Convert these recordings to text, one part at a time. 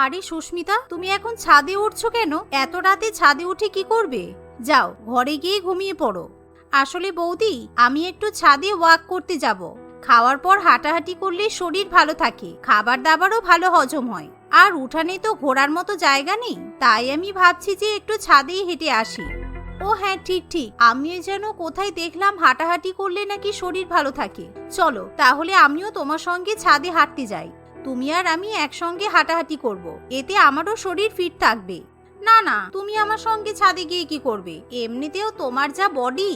আরে সুস্মিতা, তুমি এখন ছাদে উঠছো কেন? এত রাতে ছাদে উঠে কি করবে? যাও ঘরে গিয়ে ঘুমিয়ে পড়ো। আসলে বৌদি, আমি একটু ছাদে ওয়াক করতে যাব। খাওয়ার পর হাঁটাহাঁটি করলে শরীর ভালো থাকে, খাবার দাবারও ভালো হজম হয়। আর উঠানে তো ঘোরার মতো জায়গা নেই, তাই আমি ভাবছি যে একটু ছাদেই হেঁটে আসি। ও হ্যাঁ, ঠিক ঠিক, আমিও যেন কোথায় দেখলাম হাঁটাহাঁটি করলে নাকি শরীর ভালো থাকে। চলো তাহলে আমিও তোমার সঙ্গে ছাদে হাঁটতে যাই। তুমি আর আমি একসঙ্গে হাঁটাহাঁটি করব, এতে আমারও শরীর ফিট থাকবে। না না, তুমি আমার সঙ্গে ছাদে গিয়ে কি করবে? এমনিতেও তোমার যা বডি,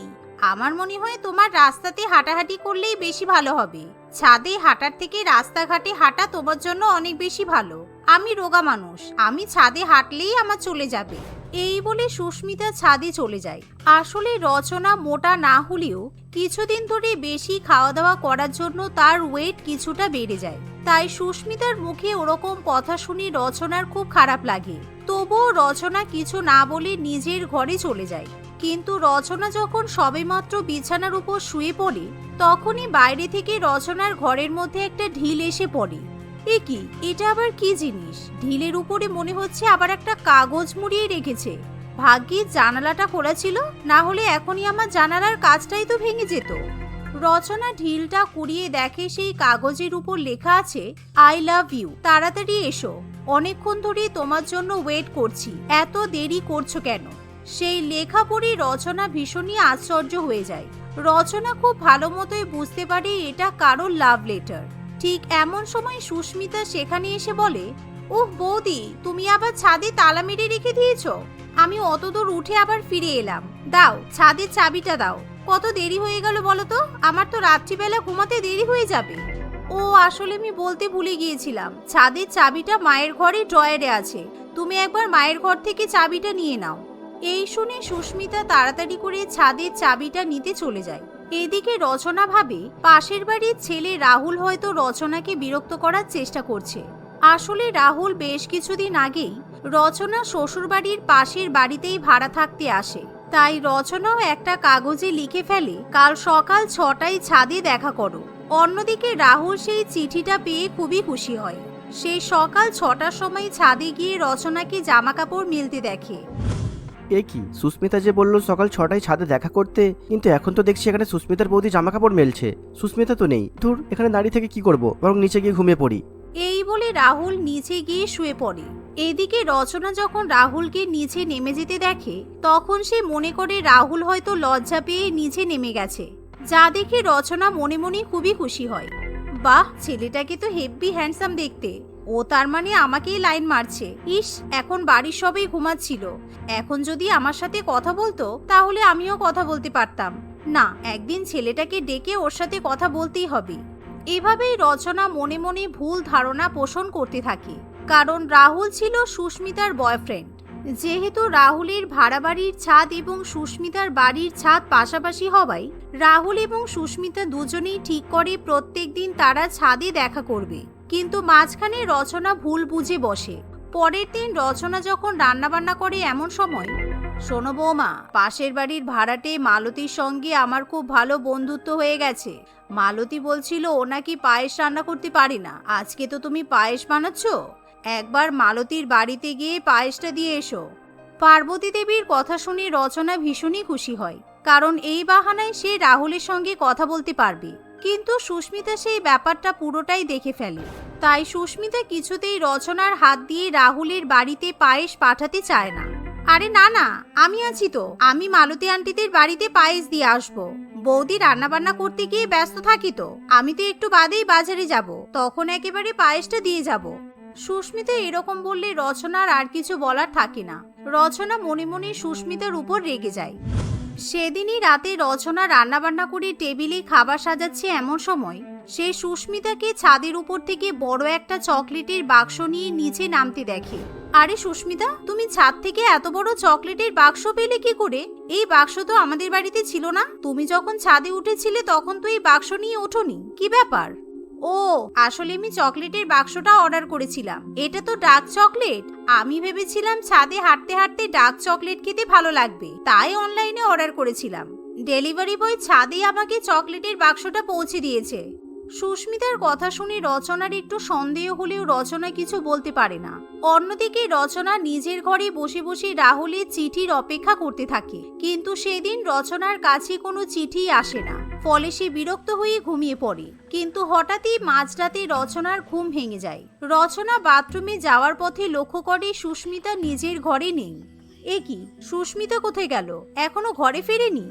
আমার মনে হয় তোমার রাস্তাতে হাঁটাহাঁটি করলেই বেশি ভালো হবে। ছাদে হাঁটার থেকে রাস্তাঘাটে হাঁটা তোমার জন্য অনেক বেশি ভালো। আমি রোগা মানুষ, আমি ছাদে হাঁটলেই আমার চলে যাবে। এই বলে সুস্মিতা ছাদে চলে যায়। আসলে রচনা মোটা না হলেও কিছুদিন ধরে বেশি খাওয়া দাওয়া করার জন্য তার ওয়েট কিছুটা বেড়ে যায়। তাই সুস্মিতার মুখে ওরকম কথা শুনে রচনার খুব খারাপ লাগে। তবুও রচনা কিছু না বলে নিজের ঘরে চলে যায়। কিন্তু রচনা যখন সবেমাত্র বিছানার উপর শুয়ে পড়ে, তখনই বাইরে থেকে রচনার ঘরের মধ্যে একটা ঢিল এসে পড়ে। এ কি, এটা আবার কি জিনিস? ঢিলের উপরে মনে হচ্ছে আবার একটা কাগজ মুড়িয়ে রেখেছে। ভাগ্যিস জানালাটা খোলা ছিল, না হলে এখনই আমার জানালার কাজটাই তো ভেঙে যেত। রচনা ঢিলটা কুড়িয়ে দেখে সেই কাগজের উপর লেখা আছে, আই লাভ ইউ, তাড়াতাড়ি এসো, অনেকক্ষণ ধরে তোমার জন্য ওয়েট করছি, এত দেরি করছো কেন? সেই লেখা পড়ে রচনা ভীষণই আশ্চর্য হয়ে যায়। রচনা খুব ভালো মতোই বুঝতে পারে এটা কারোর লাভ লেটার। ঠিক এমন সময় সুস্মিতা সেখানে এসে বলে, ওহ বৌদি, তুমি আবার ছাদে তালা মেরে রেখে দিয়েছো? আমি অত দূর উঠে আবার ফিরে এলাম, দাও ছাদের চাবিটা দাও। কত দেরি হয়ে গেল বলো তো, আমার তো রাত্রিবেলা ঘুমাতে দেরি হয়ে যাবে। ও আসলে আমি বলতে ভুলে গিয়েছিলাম, ছাদের চাবিটা মায়ের ঘরে ড্রয়ারে আছে, তুমি একবার মায়ের ঘর থেকে চাবিটা নিয়ে নাও। এই শুনে সুস্মিতা তাড়াতাড়ি করে ছাদের চাবিটা নিতে চলে যায়। এদিকে রচনা ভাবে পাশের বাড়ির ছেলে রাহুল হয়তো রচনাকে বিরক্ত করার চেষ্টা করছে। আসলে রাহুল বেশ কিছুদিন আগেই রচনা শ্বশুরবাড়ির পাশের বাড়িতেই ভাড়া থাকতে আসে। তাই রচনাও একটা কাগজে লিখে ফেলে, কাল সকাল 6টায় ছাদে দেখা করো। অন্যদিকে রাহুল সেই চিঠিটা পেয়ে খুবই খুশি হয়। সে সকাল 6টার সময় ছাদে গিয়ে রচনাকে জামা কাপড় মেলতে দেখে। এ কি, সুস্মিতা যে বললো সকাল 6টায় ছাদে দেখা করতে, কিন্তু এখন তো দেখছি এখানে সুস্মিতার বৌদি জামা কাপড় মেলছে। সুস্মিতা তো নেই, ধুর, এখানে দাঁড়িয়ে থেকে কি করব, বরং নিচে গিয়ে ঘুমিয়ে পড়ি। এই বলে রাহুল নিচে গিয়ে শুয়ে পড়ে। এদিকে রচনা যখন রাহুলকে নিচে নেমে যেতে দেখে, তখন সে মনে করে রাহুল হয়তো লজ্জা পেয়ে নিচে নেমে গেছে, যা দেখে রচনা মনে মনে খুবই খুশি হয়। বাহ, ছেলেটাকে তো হেব্বি হ্যান্ডসাম দেখতে। ও তার মানে আমাকেই লাইন মারছে। ইস, এখন বাড়ির সবাই ঘুমাচ্ছিল, এখন যদি আমার সাথে কথা বলতো তাহলে আমিও কথা বলতে পারতাম। না, একদিন ছেলেটাকে ডেকে ওর সাথে কথা বলতেই হবে। এভাবেই রচনা মনে মনে ভুল ধারণা পোষণ করতে থাকে, কারণ রাহুল ছিল সুস্মিতার বয়ফ্রেন্ড। যেহেতু রাহুলের ভাড়া বাড়ির ছাদ এবং সুস্মিতার বাড়ির ছাদ পাশাপাশি হওয়ায় রাহুল এবং সুস্মিতা দুজনেই ঠিক করে প্রত্যেকদিন তারা ছাদে দেখা করবে। কিন্তু মাঝখানে রচনা ভুল বুঝে বসে। পরের দিন রচনা যখন রান্নাবান্না করে এমন সময়, শোনো বৌমা, পাশের বাড়ির ভাড়াটে মালতীর সঙ্গে আমার খুব ভালো বন্ধুত্ব হয়ে গেছে। মালতী বলছিল ও নাকি পায়েস রান্না করতে পারে না। আজকে তো তুমি পায়েস বানাচ্ছ, একবার মালতীর বাড়িতে গিয়ে পায়েসটা দিয়ে এসো। পার্বতী দেবীর কথা শুনে রচনা ভীষণই খুশি হয়, কারণ এই বাহানায় সে রাহুলের সঙ্গে কথা বলতে পারবে। কিন্তু সুস্মিতা সেই ব্যাপারটা পুরোটাই দেখে ফেলে। তাই সুস্মিতা কিছুতেই রচনার হাত দিয়ে রাহুলের বাড়িতে পায়েস পাঠাতে চায় না। আরে না না, আমি আছি তো, আমি মালতী আন্টিদের বাড়িতে পায়েস দিয়ে আসবো। বৌদি রান্নাবান্না করতে গিয়ে ব্যস্ত থাকি তো, আমি তো একটু বাদেই বাজারে যাব, তখন একেবারে পায়েসটা দিয়ে যাব। সুস্মিতা এরকম বললে রচনার আর কিছু বলার থাকে না। রচনা মনে মনে সুস্মিতার উপর রেগে যায়। সেদিনই রাতে রচনা রান্নাবান্না করে টেবিলে খাবার সাজাচ্ছে এমন সময় সে সুস্মিতাকে ছাদের উপর থেকে বড় একটা চকলেটের বাক্স নিয়ে নিচে নামতে দেখে। আরে সুস্মিতা, তুমি ছাদ থেকে এত বড় চকলেটের বাক্স পেলে কি করে? এই বাক্স তো আমাদের বাড়িতে ছিল না। তুমি যখন ছাদে উঠেছিলে তখন তো এই বাক্স নিয়ে ওঠোনি, কি ব্যাপার? ও আসলে আমি চকলেটের বাক্সটা অর্ডার করেছিলাম। এটা তো ডার্ক চকলেট। আমি ভেবেছিলাম ছাদে হাঁটতে হাঁটতে ডার্ক চকলেট খেতে ভালো লাগবে, তাই অনলাইনে অর্ডার করেছিলাম। ডেলিভারি বয় ছাদে আমাকে চকলেটের বাক্সটা পৌঁছে দিয়েছে। সুস্মিতার কথা শুনে রচনার একটু সন্দেহ হলেও রচনা কিছু বলতে পারে না। অন্যদিকে রচনা নিজের ঘরে বসে বসে রাহুলের চিঠির অপেক্ষা করতে থাকে, কিন্তু সেদিন রচনার কাছে কোনো চিঠি আসে না। ফলে সে বিরক্ত হয়ে ঘুমিয়ে পড়ে। কিন্তু হঠাৎই মাঝরাতে রচনার ঘুম ভেঙে যায়। রচনা বাথরুমে যাওয়ার পথে লক্ষ্য করে সুস্মিতা নিজের ঘরে নেই। এ কি, সুস্মিতা কোথায় গেল? এখনো ঘরে ফেরেনি?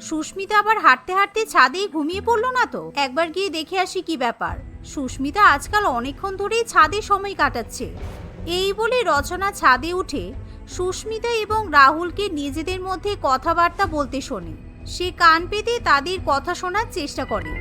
সুস্মিতা আবার হাঁটতে হাঁটতে ছাদেই ঘুমিয়ে পড়লো না তো? একবার গিয়ে দেখে আসি কি ব্যাপার। সুস্মিতা আজকাল অনেকক্ষণ ধরেই ছাদে সময় কাটাচ্ছে। এই বলে রচনা ছাদে উঠে সুস্মিতা এবং রাহুলকে নিজেদের মধ্যে কথাবার্তা বলতে শোনে। সে কান পেতে তাদের কথা শোনার চেষ্টা করে।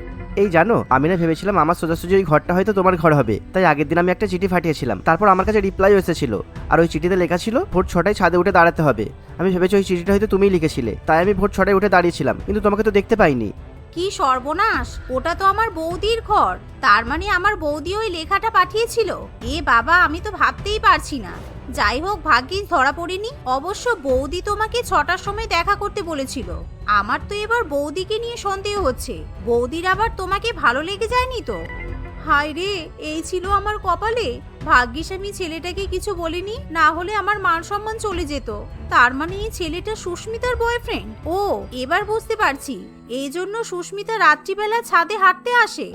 এই জানো, আমি না ভেবেছিলাম আমার সোজাসুজি ওই ঘরটা হয়তো তোমার ঘর হবে, তাই আগের দিন আমি একটা চিঠি পাঠিয়েছিলাম। তারপর আমার কাছে রিপ্লাইও এসেছিল, আর ওই চিঠিতে লেখা ছিল ভোর 6টায় ছাদে উঠে দাঁড়াতে হবে। আমি ভেবেছি ওই চিঠিটা হয়তো তুমিই লিখেছিলে, তাই আমি ভোর 6টায় উঠে দাঁড়িয়েছিলাম, কিন্তু তোমাকে তো দেখতে পাইনি। কি সর্বনাশ, ওটা তো আমার বৌদির ঘর। তার মানে আমার বৌদি ওই লেখাটা পাঠিয়েছিল? এ বাবা, আমি তো ভাবতেই পারছি না। যাই হোক, ভাগ্যিস ধরা পড়েনি। অবশ্য বৌদি তোমাকে 6টার সময় দেখা করতে বলেছিল। আমার তো এবার বৌদিকে নিয়ে সন্দেহ হচ্ছে। বৌদির আবার তোমাকে ভালো লেগে যায়নি তো? হায় রে, এই ছিল আমার কপালে। ভাগ্যিস আমি ছেলেটাকে কিছু বলিনি, না হলে আমার মান সম্মান চলে যেত। তার মানে এই ছেলেটা সুস্মিতার বয়ফ্রেন্ড? ও, এবার বুঝতে পারছি, এই জন্য সুস্মিতা রাত্রিবেলা ছাদে হাঁটতে আসে।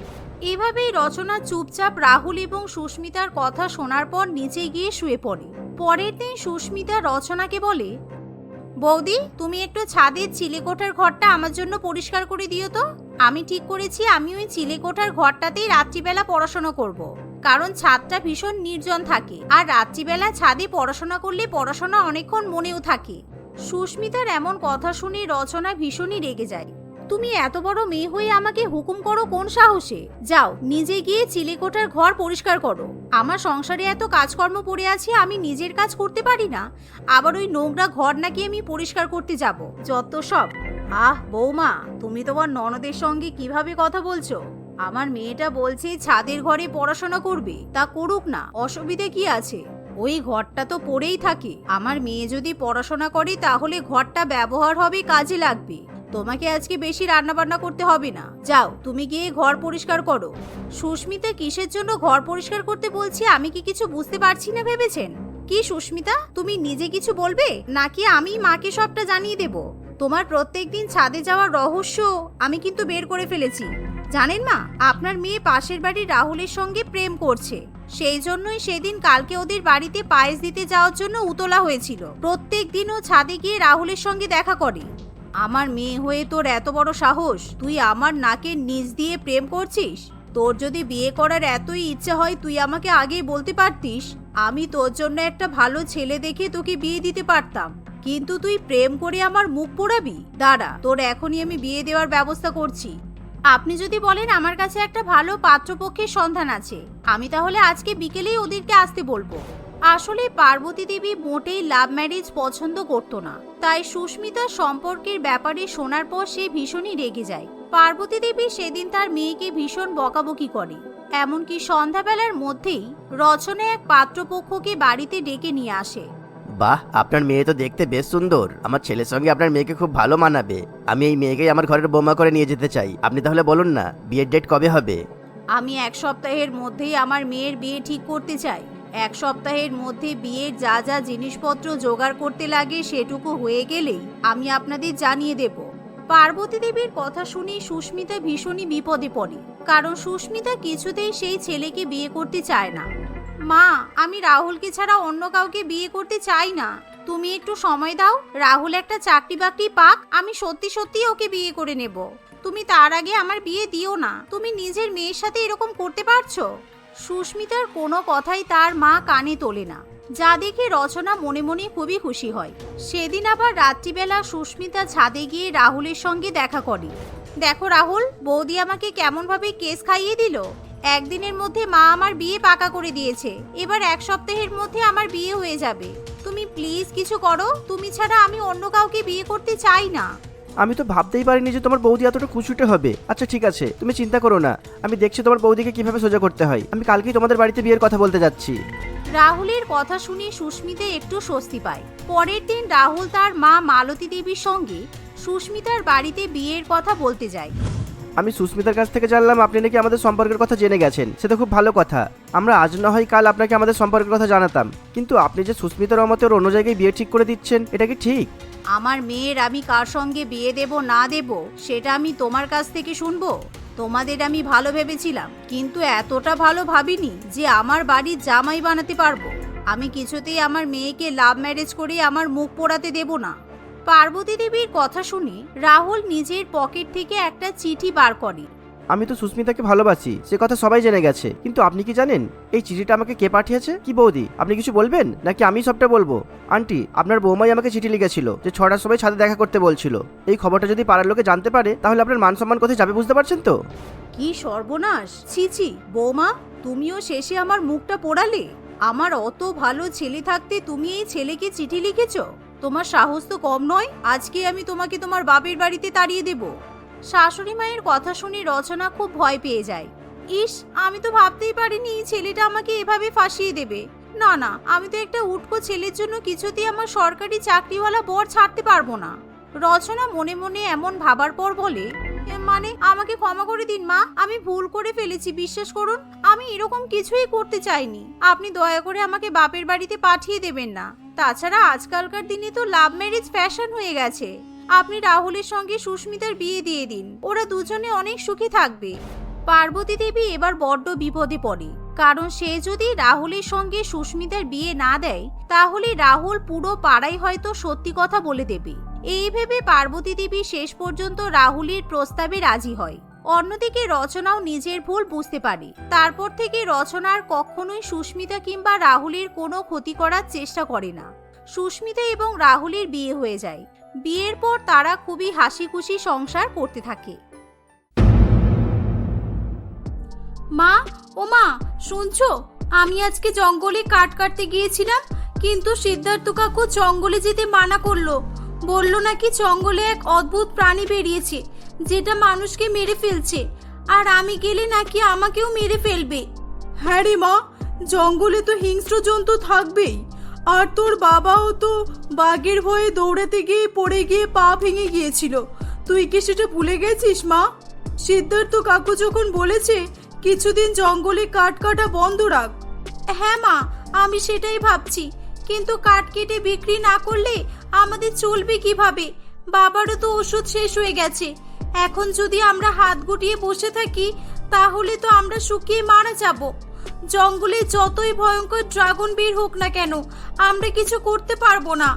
এভাবেই রচনা চুপচাপ রাহুল এবং সুস্মিতার কথা শোনার পর নিচে গিয়ে শুয়ে পড়ে। পরের দিন সুস্মিতা রচনাকে বলে, বৌদি, তুমি একটু ছাদের চিলেকোঠার ঘরটা আমার জন্য পরিষ্কার করে দিও তো। আমি ঠিক করেছি আমি ওই চিলেকোঠার ঘরটাতেই রাত্রিবেলা পড়াশোনা করব। কারণ ছাদটা ভীষণ নির্জন থাকে, আর রাত্রিবেলা ছাদে পড়াশোনা করলে পড়াশোনা অনেকক্ষণ মনেও থাকে। সুস্মিতার এমন কথা শুনে রচনা ভীষণই রেগে যায়। তুমি এত বড় মেয়ে হয়ে আমাকে হুকুম করো কোন সাহসে? যাও, নিজে গিয়ে চিলেকোঠার ঘর পরিষ্কার করো। আমার সংসারে এত কাজকর্ম পড়ে আছে, আমি নিজের কাজ করতে পারি না, আবার ওই নোংরা ঘর নাকি আমি পরিষ্কার করতে যাব? যত সব। আহ বৌমা, তুমি তোমার ননদের সঙ্গে কিভাবে কথা বলছো? আমার মেয়েটা বলছে ছাদের ঘরে পড়াশোনা করবে, তা করুক না, অসুবিধে কি আছে? ওই ঘরটা তো পড়েই থাকে। আমার মেয়ে যদি পড়াশোনা করে তাহলে ঘরটা ব্যবহার হবে, কাজে লাগবে। তোমাকে আজকে বেশি রান্না বান্না করতে হবে না। যাও, তুমি গিয়ে ঘর পরিষ্কার করো। সুস্মিতা কিসের জন্য ঘর পরিষ্কার করতে বলছি আমি কি কিছু বুঝতে পারছি না ভেবেছেন? কি সুস্মিতা, তুমি নিজে কিছু বলবে নাকি আমি মাকে সবটা জানিয়ে দেব? তোমার প্রত্যেকদিন ছাদে যাওয়ার রহস্য আমি কিন্তু বের করে ফেলেছি। জানেন মা, আপনার মেয়ে পাশের বাড়ির রাহুলের সঙ্গে প্রেম করছে। সেই জন্যই সেদিন কালকে ওদের বাড়িতে পায়েস দিতে যাওয়ার জন্য উতলা হয়েছিল। প্রত্যেক দিন ও ছাদে গিয়ে রাহুলের সঙ্গে দেখা করে। আমার মেয়ে হয়ে তোর এত বড় সাহস, তুই আমার নাকের নিচ দিয়ে প্রেম করছিস? তোর যদি বিয়ে করার এতই ইচ্ছা হয় তুই আমাকে আগেই বলতে পারতিস। আমি তোর জন্য একটা ভালো ছেলে দেখে তোকে বিয়ে দিতে পারতাম, কিন্তু তুই প্রেম করে আমার মুখ পোড়াবি? দাঁড়া, তোর এখনই আমি বিয়ে দেওয়ার ব্যবস্থা করছি। আপনি যদি বলেন আমার কাছে একটা ভালো পাত্রপক্ষের সন্ধান আছে, আমি তাহলে আজকে বিকেলেই ওদেরকে আসতে বলবো। আসলে পার্বতী দেবী মোটেই লাভ ম্যারেজ পছন্দ করতো না, তাই সুস্মিতার সম্পর্কের ব্যাপারে শোনার পর সে ভীষণই রেগে যায়। পার্বতী দেবী সেদিন তার মেয়েকে ভীষণ বকাবকি করে। এমনকি সন্ধ্যাবেলার মধ্যেই রচনা এক পাত্রপক্ষকে বাড়িতে ডেকে নিয়ে আসে। বাহ, আপনার মেয়ে তো দেখতে বেশ সুন্দর। আমার ছেলের সঙ্গে আপনার মেয়েকে খুব ভালো মানাবে। আমি এই মেয়েকেই আমার ঘরের বৌমা করে নিয়ে যেতে চাই। আপনি তাহলে বলুন না, বিয়ের ডেট কবে হবে? আমি 1 সপ্তাহের মধ্যেই আমার মেয়ের বিয়ে ঠিক করতে চাই। 1 সপ্তাহের মধ্যে বিয়ের যা যা জিনিসপত্র জোগাড় করতে লাগে সেটুকু হয়ে গেলেই আমি আপনাদের জানিয়ে দেব। পার্বতী দেবীর কথা শুনে সুস্মিতা ভীষণই বিপদে পড়ে, কারণ সুস্মিতা কিছুতেই সেই ছেলেকে বিয়ে করতে চায় না। মা, আমি রাহুলকে ছাড়া অন্য কাউকে বিয়ে করতে চাই না। তুমি একটু সময় দাও, রাহুল একটা চাকরি বাকরি পাক, আমি সত্যি সত্যি ওকে বিয়ে করে নেব। তুমি তার আগে আমার বিয়ে দিও না। তুমি নিজের মেয়ের সাথে এরকম করতে পারছো? সুস্মিতার কোনো কথাই তার মা কানে তোলে না, যা দেখে রচনা মনে মনে খুবই খুশি হয়। সেদিন আবার রাত্রিবেলা সুস্মিতা ছাদে গিয়ে রাহুলের সঙ্গে দেখা করে। দেখো রাহুল, বৌদি আমাকে কেমন ভাবে কেস খাইয়ে দিল। একদিনের মধ্যে মা আমার বিয়ে পাকা করে দিয়েছে। এবার 1 সপ্তাহের মধ্যে আমার বিয়ে হয়ে যাবে। তুমি প্লিজ কিছু করো, তুমি ছাড়া আমি অন্য কাউকে বিয়ে করতে চাই না। আমি তো ভাবতেই পারিনি যে তোমার বৌদি এতটা কুচুটে হবে। আচ্ছা ঠিক আছে, তুমি চিন্তা করো না, আমি দেখছি তোমার বৌদিকে কিভাবে সোজা করতে হয়। আমি কালকেই তোমাদের বাড়িতে বিয়ের কথা বলতে যাচ্ছি। রাহুলের কথা শুনে সুস্মিতা একটু স্বস্তি পায়। পরের দিন রাহুল তার মা মালতী দেবীর সঙ্গে সুস্মিতার বাড়িতে বিয়ের কথা বলতে যায়। আমি সুস্মিতার কাছ থেকে জানলাম আপনি নাকি আমাদের সম্পর্কের কথা জেনে গেছেন, সেটা খুব ভালো কথা। আমরা আজ না হয় কাল আপনাকে আমাদের সম্পর্কের কথা জানাতাম, কিন্তু আপনি যে সুস্মিতার অমতে ওর অন্য জায়গায় বিয়ে ঠিক করে দিচ্ছেন, এটা কি ঠিক? আমার মেয়ের আমি কার সঙ্গে বিয়ে দেব না দেব সেটা আমি তোমার কাছ থেকে শুনবো? তোমাদের আমি ভালো ভেবেছিলাম, কিন্তু এতটা ভালো ভাবিনি যে আমার বাড়ির জামাই বানাতে পারবো। আমি কিছুতেই আমার মেয়েকে লাভ ম্যারেজ করে আমার মুখ পোড়াতে দেব না। পার্বতী দেবীর কথা শুনে রাহুল নিজের পকেট থেকে একটা চিঠি বার করে। আমি তো সুস্মিতাকে ভালোবাসি, সে কথা সবাই জেনে গেছে, কিন্তু আপনি কি জানেন এই চিঠিটা আমাকে কে পাঠিয়েছে? কি বৌদি, আপনি কিছু বলবেন নাকি আমি সবটা বলবো? আন্টি, আপনার বৌমাই আমাকে চিঠি লিখেছিল যে 6টার সময় ছাদে দেখা করতে বলছিল। এই খবরটা যদি পাড়ার লোকে জানতে পারে তাহলে আপনার মান সম্মান কোথায় যাবে বুঝতে পারছেন তো? কি সর্বনাশ! ছি ছি বৌমা, তুমিও শেষে আমার মুখটা পোড়ালে। আমার অত ভালো ছেলে থাকতে তুমি এই ছেলেকে চিঠি লিখেছো? তোমার সাহস তো কম নয়। আজকে আমি তোমাকে তোমার বাপের বাড়িতে তাড়িয়ে দেব। শাশুড়ি মায়ের কথা শুনে রচনা খুব ভয় পেয়ে যায়। ইস, আমি তো ভাবতেই পারিনি ছেলেটা আমাকে এভাবে ফাঁসিয়ে দেবে। না না, আমি তো একটা উটকো ছেলের জন্য কিছুতেই আমার সরকারি চাকরিওয়ালা বর ছাড়তে পারবো না। রচনা মনে মনে এমন ভাবার পর বলে, মানে আমাকে ক্ষমা করে দিন মা, আমি ভুল করে ফেলেছি, বিশ্বাস করুন। আমি এরকম কিছুই করতে চাইনি। আপনি দয়া করে আমাকে বাপের বাড়িতে পাঠিয়ে দেবেন না। তাছাড়া আজকালকার দিনে তো লাভ ম্যারেজ ফ্যাশন হয়ে গেছে। আপনি রাহুলের সঙ্গে সুস্মিতার বিয়ে দিয়ে দিন, ওরা দুজনে অনেক সুখী থাকবে। পার্বতী দেবী এবার বড্ড বিপদে পড়ে, কারণ সে যদি রাহুলের সঙ্গে সুস্মিতার বিয়ে না দেয় তাহলে রাহুল পুরো পাড়ায় হয়তো সত্যি কথা বলে দেবে। এই ভেবে পার্বতী দেবী শেষ পর্যন্ত রাহুলের প্রস্তাবে রাজি হয়। অন্যদিকে রচনাও নিজের ভুল বুঝতে পারে। তারপর থেকে রচনার কখনোই সুস্মিতা কিংবা রাহুলের কোনো ক্ষতি করার চেষ্টা করে না। সুস্মিতা এবং রাহুলের বিয়ে হয়ে যায়। বিয়ের পর তারা খুবই হাসি খুশি সংসার করতে থাকে। মা, ও মা, শুনছো? আমি আজকে জঙ্গলে কাঠ কাটতে গিয়েছিলাম, কিন্তু সিদ্ধার্থ কাকু জঙ্গলে যেতে মানা করলো। বলল নাকি জঙ্গলে এক অদ্ভুত প্রাণী বেরিয়েছে যেটা মানুষকে মেরে ফেলছে, আর আমি গেলে নাকি আমাকেও মেরে ফেলবে। হ্যাঁ রে মা, জঙ্গলে তো হিংস্র জন্তু থাকবেই। আর তোর বাবাও তো বাঘের ভয়ে দৌড়াতে গিয়ে পড়ে গিয়ে পা ভেঙে গিয়েছিল। তুই কি সেটা ভুলে গেছিস মা? সিদ্ধার্থ কাকু যখন বলেছে কিছুদিন জঙ্গলে কাঠ কাটা বন্ধ রাখ। হ্যাঁ মা, আমি সেটাই ভাবছি, কিন্তু কাঠ কেটে বিক্রি না করলে আমাদের চলবে কিভাবে? বাবারও তো ওষুধ শেষ হয়ে গেছে। এখন যদি আমরা হাত গুটিয়ে বসে থাকি তাহলে তো আমরা শুকিয়ে মারা যাব। জঙ্গলে যতই ভয়ঙ্কর ড্রাগন বের হোক না কেন, আমরা কিছু করতে পারবো না।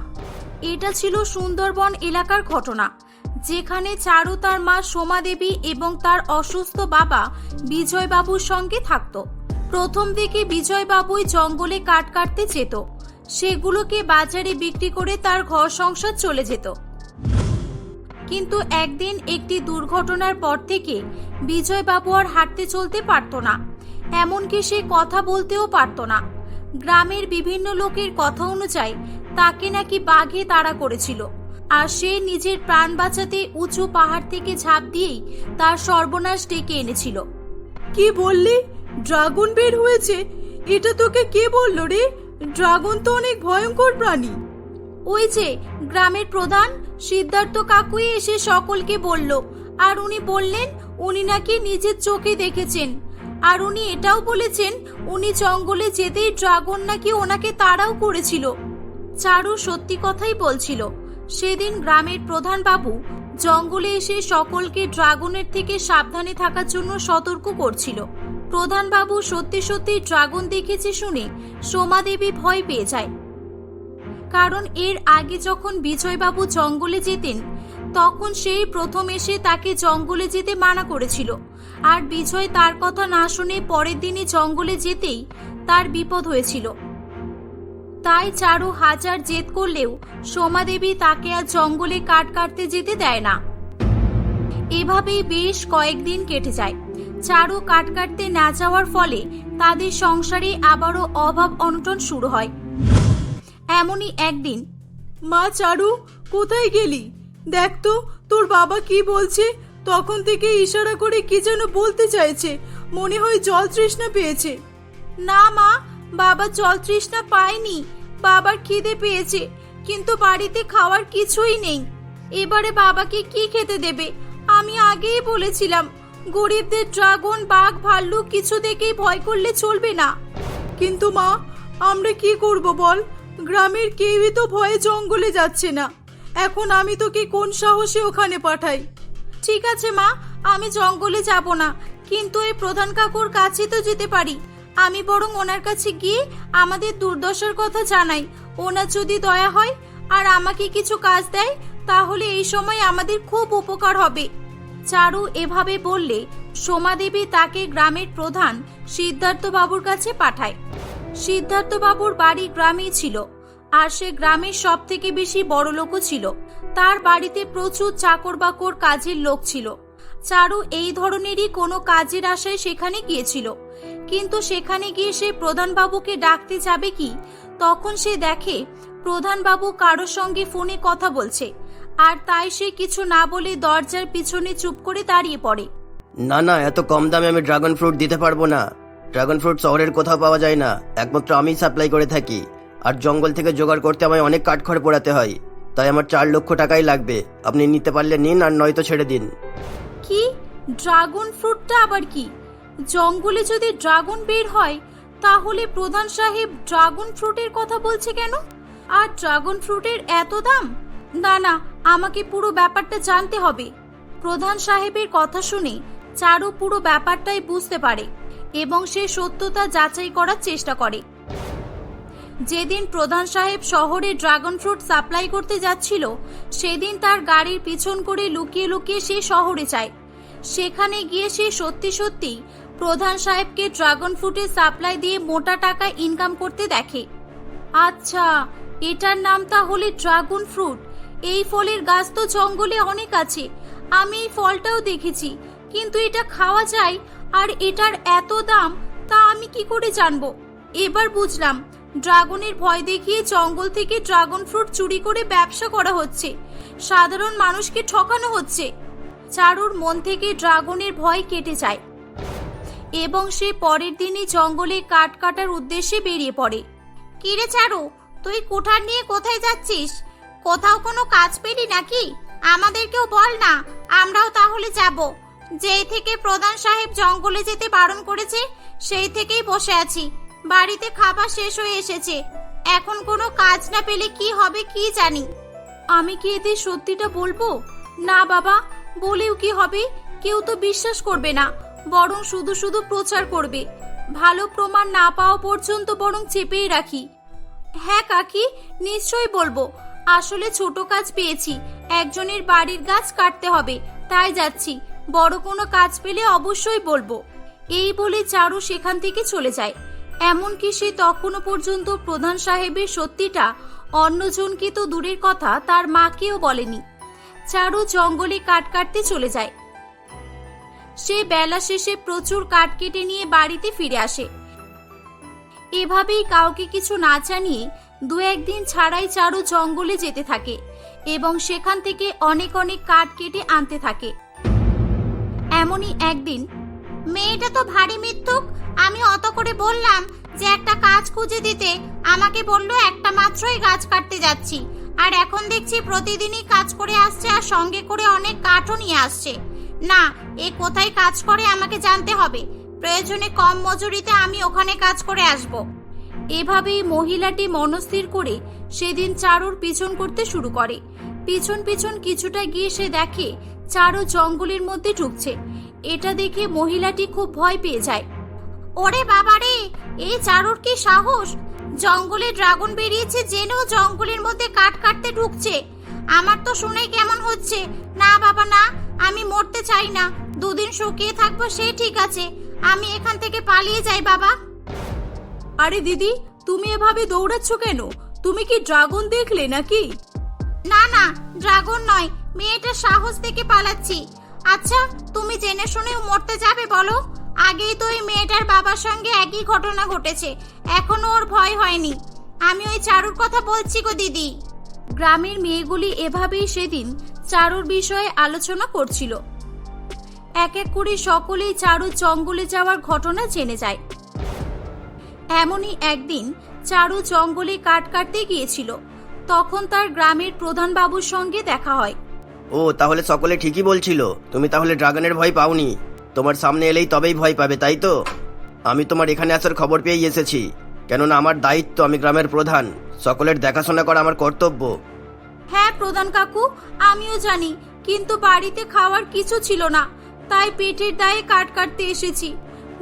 এটা ছিল সুন্দরবন এলাকার ঘটনা, যেখানে চারু তার মা সোমা দেবী এবং তার অসুস্থ বাবা বিজয় বাবুর সঙ্গে থাকতো। প্রথম দিকে বিজয় বাবুই জঙ্গলে কাঠ কাটতে যেত, সেগুলোকে বাজারে বিক্রি করে তার ঘর সংসার চলে যেত। কিন্তু একদিন একটি দুর্ঘটনার পর থেকে বিজয় বাবু আর হাঁটতে চলতে পারতো না, এমনকি সে কথা বলতেও পারতো না। গ্রামের বিভিন্ন লোকের কথা অনুযায়ী তাকে নাকি বাঘে তাড়া করেছিল, আর সে নিজের প্রাণ বাঁচাতে উঁচু পাহাড় থেকে ঝাঁপ দিয়েই তার সর্বনাশ ডেকে এনেছিল। কি বললি? ড্রাগন বের হয়েছে? এটা তোকে কে বললো রে? ড্রাগন তো অনেক ভয়ঙ্কর প্রাণী। ওই যে গ্রামের প্রধান সিদ্ধার্থ কাকুই এসে সকলকে বলল, আর উনি বললেন উনি নাকি নিজের চোখে দেখেছেন। আর উনি এটাও বলেছেন উনি জঙ্গলে যেতেই ড্রাগন নাকি ওনাকে তাড়াও করেছিল। চারু সত্যি কথাই বলছিল। সেদিন গ্রামের প্রধান বাবু জঙ্গলে এসে সকলকে ড্রাগনের থেকে সাবধানে থাকার জন্য সতর্ক করছিল। প্রধান বাবু সত্যি সত্যি ড্রাগন দেখেছে শুনে সোমা দেবী ভয় পেয়ে যায়, কারণ এর আগে যখন বিজয়বাবু জঙ্গলে যেতেন তখন সেই প্রথম এসে তাকে জঙ্গলে যেতে মানা করেছিল, আর বিজয় তার কথা না শুনে পরের দিনই জঙ্গলে যেতেই তার বিপদ হয়েছিল। তাই চারু হাজার জেদ করলেও সোমা দেবী তাকে আর জঙ্গলে কাঠ কাটতে যেতে দেয় না। এভাবেই বেশ কয়েকদিন কেটে যায়। চারু কাঠ কাটতে না যাওয়ার ফলে তাদের সংসারে আবারও অভাব অনটন শুরু হয়। এমনই একদিন, মা চারু, কোথায় গেলি? দেখ তো তোর বাবা কি বলছে। তখন থেকে ইশারা করে কি যেন বলতে চাইছে, মনে হয় জল তৃষ্ণা পেয়েছে। না মা, বাবা জল তৃষ্ণা পায়নি, বাবার খিদে পেয়েছে, কিন্তু বাড়িতে খাওয়ার কিছুই নেই। এবারে বাবাকে কি খেতে দেবে? আমি আগেই বলেছিলাম গরিবদের ড্রাগন, বাঘ, ভাল্লুক কিছু দেখেই ভয় করলে চলবে না। কিন্তু মা, আমরা কি করব বল? গ্রামের কেউই তো ভয়ে জঙ্গলে যাচ্ছে না। এখন আমি তোকে কোন সাহসে ওখানে পাঠাই? ঠিক আছে মা, আমি জঙ্গলে যাব না, কিন্তু এই প্রধান কাকুর কাছে তো যেতে পারি। আমি বরং ওনার কাছে গিয়ে আমাদের দুর্দশার কথা জানাই। ওনার যদি দয়া হয় আর আমাকে কিছু কাজ দেয়, তাহলে এই সময় আমাদের খুব উপকার হবে। চারু এভাবে বললে সোমাদেবী তাকে গ্রামের প্রধান সিদ্ধার্থ বাবুর কাছে পাঠায়। সিদ্ধার্থ বাবুর বাড়ি গ্রামেই ছিল, আর সে গ্রামের সব থেকে বেশি বড়লোকও ছিল। তার বাড়িতে প্রচুর চাকর বাকর, কাজের লোক ছিল। চারু এই ধরনেরই কোনো কাজের আশায় সেখানে গিয়েছিল, কিন্তু সেখানে গিয়ে সে প্রধানবাবুকে ডাকতে যাবে কি, তখন সে দেখে প্রধানবাবু কারোর সঙ্গে ফোনে কথা বলছে, আর তাই সে কিছু না বলে দরজার পিছনে চুপ করে দাঁড়িয়ে পড়ে। না না, এত কম দামে আমি ড্রাগন ফ্রুট দিতে পারবো না। ড্রাগন ফ্রুট শহরের কোথাও পাওয়া যায় না, একমাত্র আমিই সাপ্লাই করে থাকি। আর জঙ্গল থেকে জোগাড় করতে আমায় অনেক কাঠখড় পোড়াতে হয়, তাই আমার 4 লক্ষ টাকাই লাগবে। আপনি নিতে পারলে নিন, আর নয়তো ছেড়ে দিন। কি? ড্রাগন ফ্রুটটা আবার কি? জঙ্গলে যদি ড্রাগন বের হয়, তাহলে প্রধান সাহেব ড্রাগন ফ্রুটের কথা বলছে কেন? আর ড্রাগন ফ্রুটের এত দাম? না না, আমাকে পুরো ব্যাপারটা জানতে হবে। প্রধান সাহেবের কথা শুনে চারু পুরো ব্যাপারটাই বুঝতে পারে এবং সে সত্যতা যাচাই করার চেষ্টা করে। যেদিন প্রধান সাহেব শহরে ড্রাগন ফ্রুট সাপ্লাই করতে যাচ্ছিল, সেদিন তার গাড়ির পিছন করে লুকিয়ে লুকিয়ে সে শহরে যায়। সেখানে গিয়ে সে সত্যি সত্যি প্রধান সাহেবকে ড্রাগন ফ্রুটের সাপ্লাই দিয়ে মোটা টাকা ইনকাম করতে দেখে। আচ্ছা, এটার নাম তাহলে ড্রাগন ফ্রুট। এই ফলের গাছ তো জঙ্গলে অনেক আছে, আমি এই ফলটাও দেখেছি, কিন্তু এটা খাওয়া যায় আর এটার এত দাম, তা আমি কি করে জানবো? এবার বুঝলাম, ড্রাগনের ভয় দেখিয়ে জঙ্গল থেকে ড্রাগন ফ্রুট চুরি করে ব্যবসা করা হচ্ছে, সাধারণ মানুষকে ঠকানো হচ্ছে। চারুর মন থেকে ড্রাগনের ভয় কেটে যায় এবং সে পরের দিনই জঙ্গলে কাঠ কাটার উদ্দেশ্যে বেরিয়ে পড়ে। কিরে চারু, তুই কুঠার নিয়ে কোথায় যাচ্ছিস? কোথাও কোনো কাজ পেলি নাকি? আমাদেরকেও বল না, আমরাও তাহলে যাব। যেই থেকে প্রধান সাহেব জঙ্গলে যেতে বারণ করেছে, সেই থেকেই বসে আছি। বাড়িতে খাবার শেষ হয়ে এসেছে, এখন কোনো কাজ না পেলে কি হবে কি জানি। আমি কি এতে সত্যিটা বলবো? না বাবা, বলেও কি হবে? কেউ তো বিশ্বাস করবে না, বরং শুধু শুধু প্রচার করবে। ভালো প্রমাণ না পাওয়া পর্যন্ত বরং চেপেই রাখি। হ্যাঁ কাকি, নিশ্চয়ই বলবো। আসলে ছোট কাজ পেয়েছি, একজনের বাড়ির গাছ কাটতে হবে, তাই যাচ্ছি। বড় কোনো কাজ পেলে অবশ্যই বলবো। এই বলে চারু সেখান থেকে চলে যায়। এমনকি সে তখনও পর্যন্ত প্রধান সাহেবের সত্যিটা অন্যজনকে তো দূরের কথা, তার মাকেও বলেনি। চারু জঙ্গলে কাঠ কাটতে চলে যায়। সে বেলা শেষে প্রচুর কাঠ কেটে নিয়ে বাড়িতে ফিরে আসে। এভাবেই কাউকে কিছু না জানিয়ে 2-1 দিন ছাড়াই চারু জঙ্গলে যেতে থাকে এবং সেখান থেকে অনেক অনেক কাঠ কেটে আনতে থাকে। এমনই একদিন, মেয়েটা তো ভারী মিথ্যুক। আমি অত করে বললাম যে একটা কাজ খুঁজে দিতে, আমাকে বলল একটা মাত্রই গাছ কাটতে যাচ্ছি, আর এখন দেখছি প্রতিদিনই কাজ করে আসছে আর সঙ্গে করে অনেক কাঠও নিয়ে আসছে। না, এ কোথায় কাজ করে আমাকে জানতে হবে, প্রয়োজনে কম মজুরিতে আমি ওখানে কাজ করে আসব। এভাবেই মহিলাটি মনস্থির করে সেদিন চারুর পিছন করতে শুরু করে। পিছন পিছন কিছুটা গিয়ে সে দেখে চারু জঙ্গলের মধ্যে ঢুকছে। এটা দেখে মহিলাটি খুব ভয় পেয়ে যায়। ওরে বাবারে, এই চারুর কি সাহস! জঙ্গলে ড্রাগন বেরিয়েছে জেনেও জঙ্গলের মধ্যে কাঠ কাটতে ঢুকছে। আমার তো শুনে কেমন হচ্ছে। না বাবা না, আমি মরতে চাই না। 2 দিন শুকিয়ে থাকবো সে ঠিক আছে, আমি এখান থেকে পালিয়ে যাই বাবা। আরে দিদি, তুমি এভাবে দৌড়াচ্ছ কেন? তুমি কি ড্রাগন দেখলে নাকি? না না, ড্রাগন নয়, মেয়েটার সাহস থেকে পালাচ্ছি। আচ্ছা, তুমি জেনে শুনেও মরতে যাবে বলো? আগেই তো ওই মেয়েটার বাবার সঙ্গে একই ঘটনা ঘটেছে, এখনো ওর ভয় হয়নি। আমি ওই চারুর কথা বলছি গো দিদি। গ্রামের মেয়েগুলি এভাবেই সেদিন চারুর বিষয়ে আলোচনা করছিল। এক এক করে সকলেই চারুর জঙ্গলে যাওয়ার ঘটনা জেনে যায়। এমনই একদিন চারু জঙ্গলে কাঠ কাটতে গিয়েছিল। তখন তার গ্রামের প্রধান বাবুর সঙ্গে দেখা হয়। ও, তাহলে সকলে ঠিকই বলছিল, তুমি তাহলে ড্রাগনের ভয় পাওনি। তোমার সামনে এলেই তবেই ভয় পাবে, তাই তো? আমি তোমার এখানে আসার খবর পেয়েই এসেছি, কেননা আমার দায়িত্ব, আমি গ্রামের প্রধান, সকলের দেখাশোনা করা আমার কর্তব্য। হ্যাঁ প্রধান কাকু, আমিও জানি, কিন্তু বাড়িতে খাওয়ার কিছু ছিল না, তাই পেটের দায়ে কাট কাটতে এসেছি।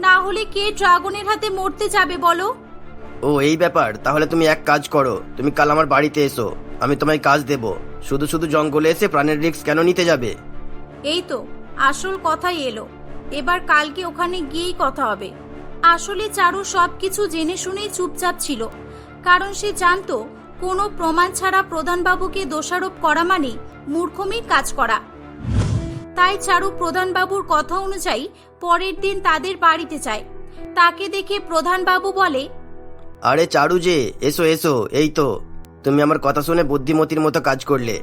না হলে কে ড্রাগনের হাতে মরতে যাবে বলো? ও এই ব্যাপার, তাহলে তুমি এক কাজ করো, তুমি কাল আমার বাড়িতে এসো, আমি তোমায় কাজ দেব। শুধু শুধু জঙ্গলে এসে প্রাণের রিস্ক কেন নিতে যাবে? এই তো আসল কথাই এলো, এবার কালকে ওখানে গিয়েই কথা হবে। আসলে চারু সবকিছু জেনে শুনেই চুপচাপ ছিল, কারণ সে জানতো কোনো প্রমাণ ছাড়া প্রধানবাবুকে দোষারোপ করা মানে মূর্খমির কাজ করা। তাই চারু প্রধানবাবুর কথা অনুযায়ী পরের দিন তাদের বাড়িতে যায়। তাকে দেখে প্রধানবাবু বলে, আরে চারু যে, এসো এসো, এই তো তুমি আমার কথা শুনে বুদ্ধিমতির মতো কাজ করলে,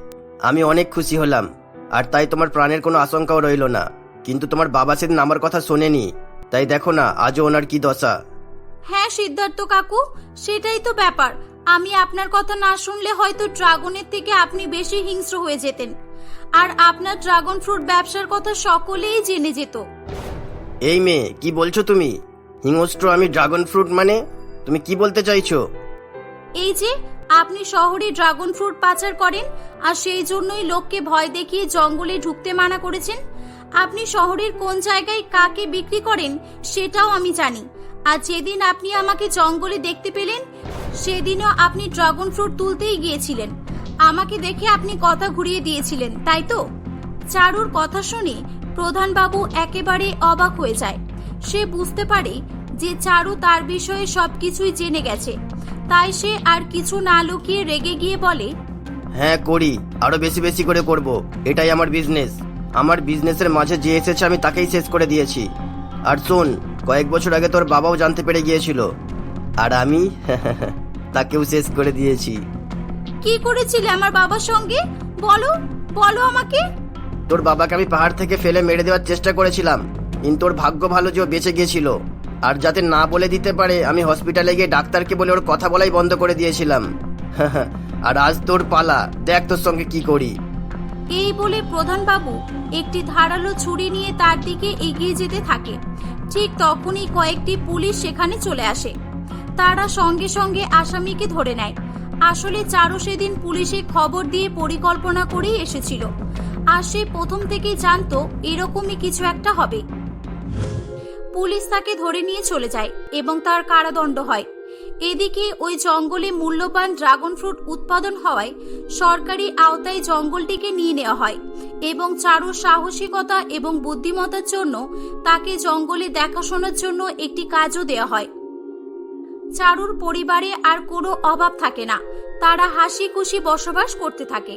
আমি অনেক খুশি হলাম। আর তাই তোমার প্রাণের কোনো আশঙ্কাও রইল না। কিন্তু তোমার বাবা সেদিন আমার কথা শোনেনি, তাই দেখো না আজও ওনার কি দশা। হ্যাঁ সিদ্ধার্থ কাকু, সেটাই তো ব্যাপার। আমি আপনার কথা না শুনলে হয়তো ড্রাগনের থেকে আপনি বেশি হিংস্র হয়ে যেতেন, আর আপনার ড্রাগন ফ্রুট ব্যবসার কথা সকলেই জেনে যেত। এই মেয়ে, কি বলছো তুমি? হিংস্র আমি, ড্রাগন ফ্রুট মানে? তুমি কি বলতে চাইছো? এই যে আপনি শহরে ড্রাগন ফ্রুট পাচার করেন, আর সেই জন্যই লোককে ভয় দেখিয়ে জঙ্গলে ঢুকতে মানা করেছেন। আপনি শহরের কোন জায়গায় কাকে বিক্রি করেন সেটাও আমি জানি। আর যেদিন আপনি আমাকে জঙ্গলে দেখতে পেলেন, সেদিনও আপনি ড্রাগন ফ্রুট তুলতেই গিয়েছিলেন। আমাকে দেখে আপনি কথা ঘুরিয়ে দিয়েছিলেন, তাই তো? চারুর কথা শুনে প্রধানবাবু একেবারে অবাক হয়ে যায়। সে বুঝতে পারে যে চারু তার বিষয়ে সবকিছুই জেনে গেছে, তাই সে আর কিছু না লুকিয়ে রেগে গিয়ে বলে, হ্যাঁ করি, আরো বেশি বেশি করে করব, এটাই আমার বিজনেস। আমার বিজনেসের মাঝে যে এসেছে আমি তাকেই শেষ করে দিয়েছি। আর শোন, কয়েক বছর আগে তোর বাবাও জানতে পেরে গিয়েছিল, আর আমি তাকেও শেষ করে দিয়েছি। কি করেছিলে আমার বাবার সঙ্গে? বলো বলো আমাকে। তোর বাবাকে আমি পাহাড় থেকে ফেলে মেরে দেওয়ার চেষ্টা করেছিলাম, কিন্তু ওর ভাগ্য ভালো যে ও বেঁচে গিয়েছিল। আর যাতে না বলে দিতে পারে, আমি হসপিটালে গিয়ে ডাক্তারকে বলে ওর কথা বলাই বন্ধ করে দিয়েছিলাম। আর আজ তোর পালা, দেখ তোর সঙ্গে কি করি। এই বলে প্রধানবাবু একটি ধারালো ছুরি নিয়ে তার দিকে এগিয়ে যেতে থাকে। ঠিক তখনই কয়েকটি পুলিশ সেখানে চলে আসে। তারা সঙ্গে সঙ্গে আসামিকে ধরে নেয়। আসলে চারু সেদিন পুলিশে খবর দিয়ে পরিকল্পনা করেই এসেছিল, আর সে প্রথম থেকেই জানতো এরকমই কিছু একটা হবে। পুলিশ তাকে ধরে নিয়ে চলে যায় এবং তার কারাদণ্ড হয়। এদিকে ওই জঙ্গলে মূল্যবান ড্রাগন ফ্রুট উৎপাদন হওয়ায় সরকারি আওতায় জঙ্গলটিকে নিয়ে নেওয়া হয় এবং চারুর সাহসিকতা এবং বুদ্ধিমত্তার জন্য তাকে জঙ্গলে দেখাশোনার জন্য একটি কাজও দেওয়া হয়। চারুর পরিবারে আর কোনো অভাব থাকে না, তারা হাসি খুশি বসবাস করতে থাকে।